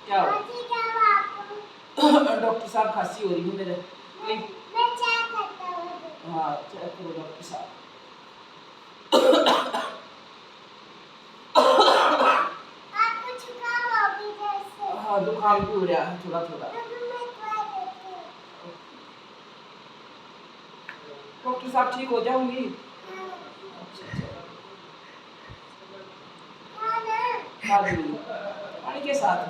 क्या हो? डॉक्टर साहब खांसी हो रही है मेरे। मैं चेक करता हूँ। हाँ चेक करो डॉक्टर साहब। आपको जुकाम हो भी जैसे। हाँ जुकाम भी हो रहा है थोड़ा थोड़ा। डॉक्टर साहब ठीक हो जाऊंगी? अच्छा खा लूंगी पानी के साथ।